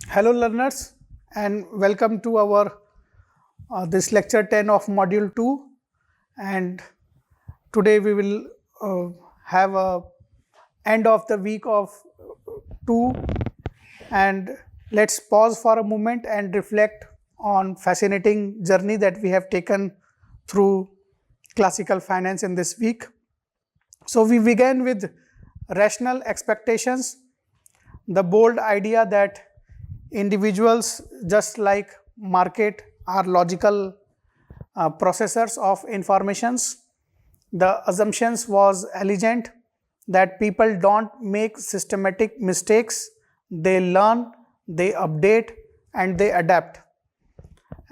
Hello learners, and welcome to our this lecture 10 of module 2, and today we will have a end of the week of 2, and let's pause for a moment and reflect on fascinating journey that we have taken through classical finance in this week. So we began with rational expectations, the bold idea that individuals, just like market, are logical processors of informations. The assumptions was elegant that people don't make systematic mistakes, they learn, they update, and they adapt.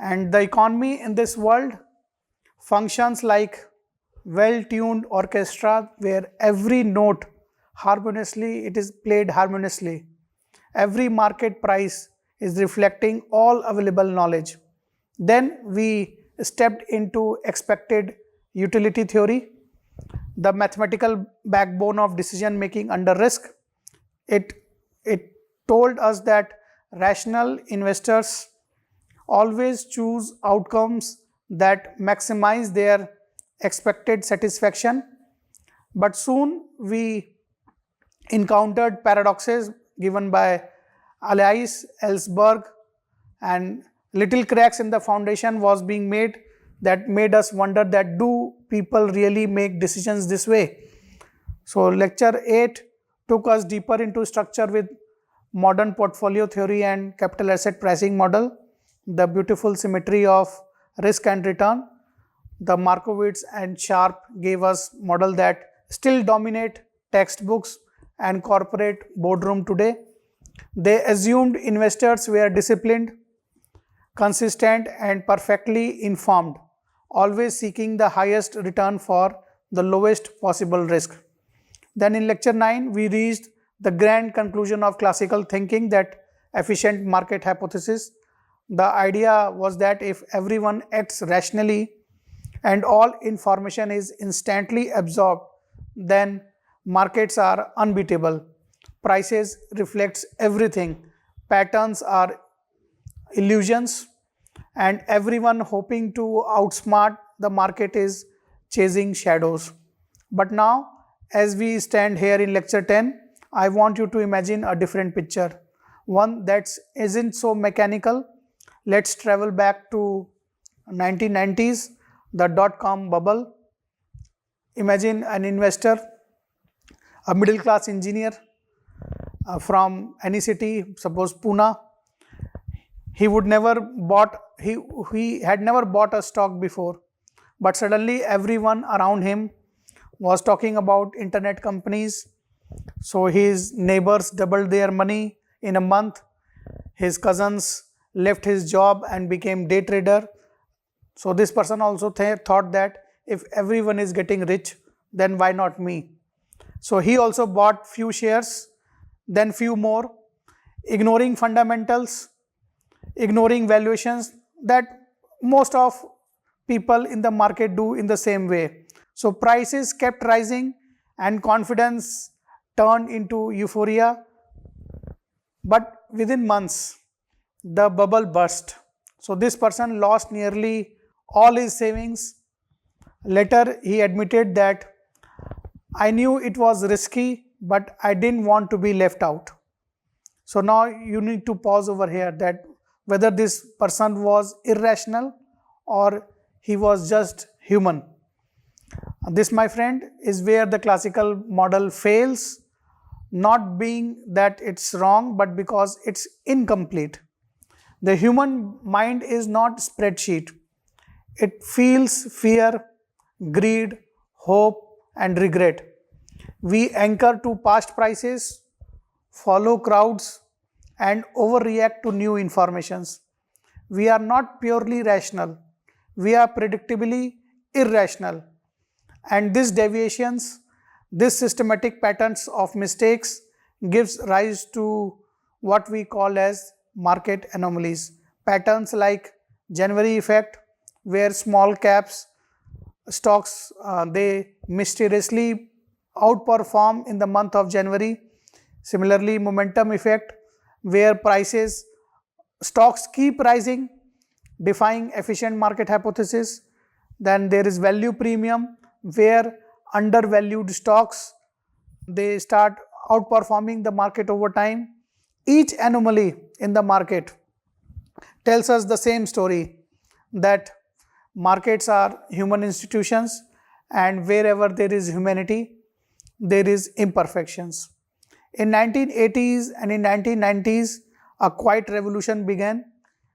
And the economy in this world functions like well-tuned orchestra where every note harmoniously it is played harmoniously. Every market price is reflecting all available knowledge. Then we stepped into expected utility theory, the mathematical backbone of decision making under risk. It, it told us that rational investors always choose outcomes that maximize their expected satisfaction. But soon we encountered paradoxes given by Alice Ellsberg, and little cracks in the foundation was being made that made us wonder that do people really make decisions this way. So lecture 8 took us deeper into structure with modern portfolio theory and capital asset pricing model, the beautiful symmetry of risk and return. The Markowitz and Sharp gave us model that still dominate textbooks and corporate boardroom today. They assumed investors were disciplined, consistent, and perfectly informed, always seeking the highest return for the lowest possible risk. Then in lecture 9, we reached the grand conclusion of classical thinking, that efficient market hypothesis. The idea was that if everyone acts rationally and all information is instantly absorbed, then markets are unbeatable. Prices reflects everything. Patterns are illusions, and everyone hoping to outsmart the market is chasing shadows. But now, as we stand here in lecture 10, I want you to imagine a different picture, one that isn't so mechanical. Let's travel back to 1990s, the dot-com bubble. Imagine an investor, a middle class engineer from any city, suppose Pune. He had never bought a stock before, but suddenly everyone around him was talking about internet companies. So his neighbors doubled their money in a month. His cousins left his job and became day trader. So this person also thought that if everyone is getting rich, then why not me? So he also bought few shares, then few more, ignoring fundamentals, ignoring valuations that most of people in the market do in the same way. So prices kept rising and confidence turned into euphoria. But within months, the bubble burst. So this person lost nearly all his savings. Later, he admitted that I knew it was risky, but I didn't want to be left out. So now you need to pause over here, that whether this person was irrational or he was just human. This, my friend, is where the classical model fails, not being that it's wrong, but because it's incomplete. The human mind is not spreadsheet. It feels fear, greed, hope, and regret. We anchor to past prices, follow crowds, and overreact to new informations. We are not purely rational. We are predictably irrational. And these deviations, these systematic patterns of mistakes gives rise to what we call as market anomalies. Patterns like January effect, where small caps stocks they mysteriously outperform in the month of January. Similarly, momentum effect, where prices stocks keep rising, defying efficient market hypothesis. Then there is value premium, where undervalued stocks, they start outperforming the market over time. Each anomaly in the market tells us the same story, that markets are human institutions, and wherever there is humanity, there is imperfections. In 1980s and in 1990s, a quiet revolution began.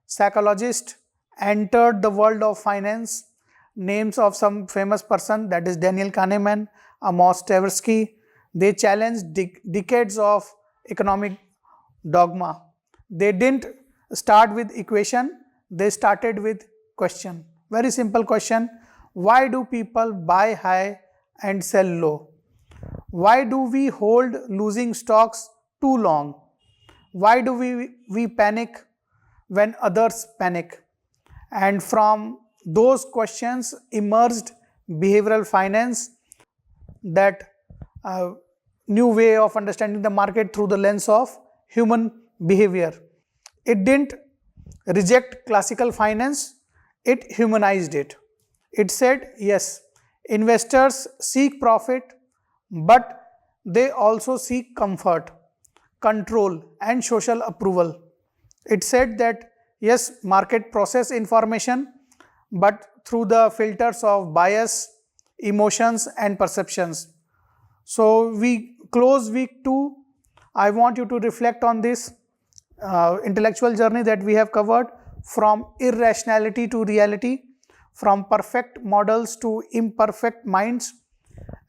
Psychologists entered the world of finance. Names of some famous person, that is Daniel Kahneman, Amos Tversky, they challenged decades of economic dogma. They didn't start with equation, they started with question. Very simple question: why do people buy high and sell low? Why do we hold losing stocks too long? Why do we panic when others panic? And from those questions emerged behavioral finance, that new way of understanding the market through the lens of human behavior. It didn't reject classical finance, it humanized it. It said, yes, investors seek profit, but they also seek comfort, control, and social approval. It said that, yes, market process information, but through the filters of bias, emotions, and perceptions. So we close week 2. I want you to reflect on this intellectual journey that we have covered, from irrationality to reality, from perfect models to imperfect minds.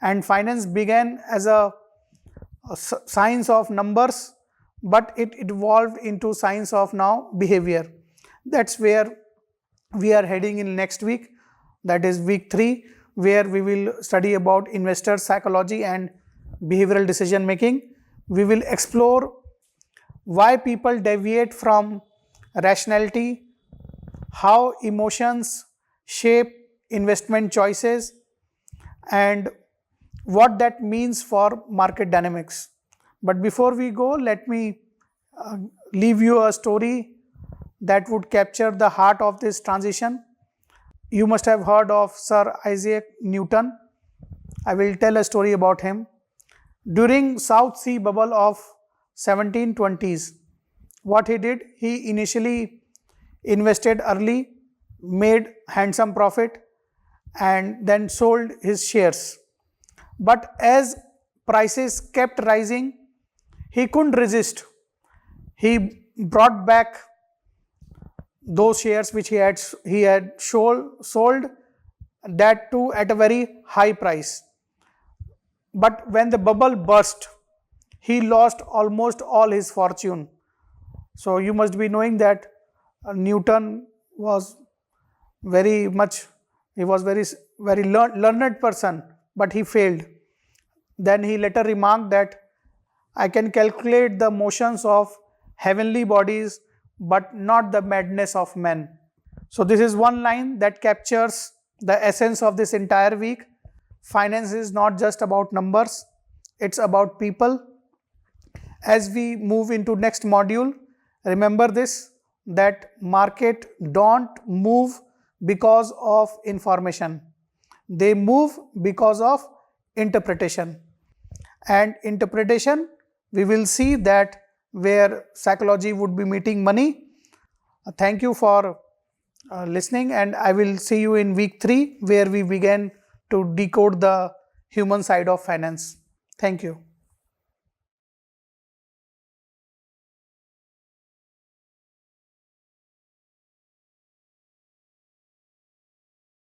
And finance began as a science of numbers, but it evolved into science of now behavior. That's where we are heading in next week, that is week 3, where we will study about investor psychology and behavioral decision making. We will explore why people deviate from rationality, how emotions shape investment choices, and what that means for market dynamics. But before we go, let me leave you a story that would capture the heart of this transition. You must have heard of Sir Isaac Newton. I will tell a story about him. During South Sea bubble of 1720s, what he did, he initially invested early, made handsome profit, and then sold his shares. But as prices kept rising, he couldn't resist. He brought back those shares which he had sold, that too at a very high price. But when the bubble burst, he lost almost all his fortune. So you must be knowing that Newton was very learned person, but he failed. Then he later remarked that I can calculate the motions of heavenly bodies, but not the madness of men. So this is one line that captures the essence of this entire week. Finance is not just about numbers, it's about people. As we move into next module, remember this, that market don't move because of information. They move because of interpretation. And interpretation, we will see that where psychology would be meeting money. Thank you for listening, and I will see you in week 3, where we begin to decode the human side of finance. Thank you.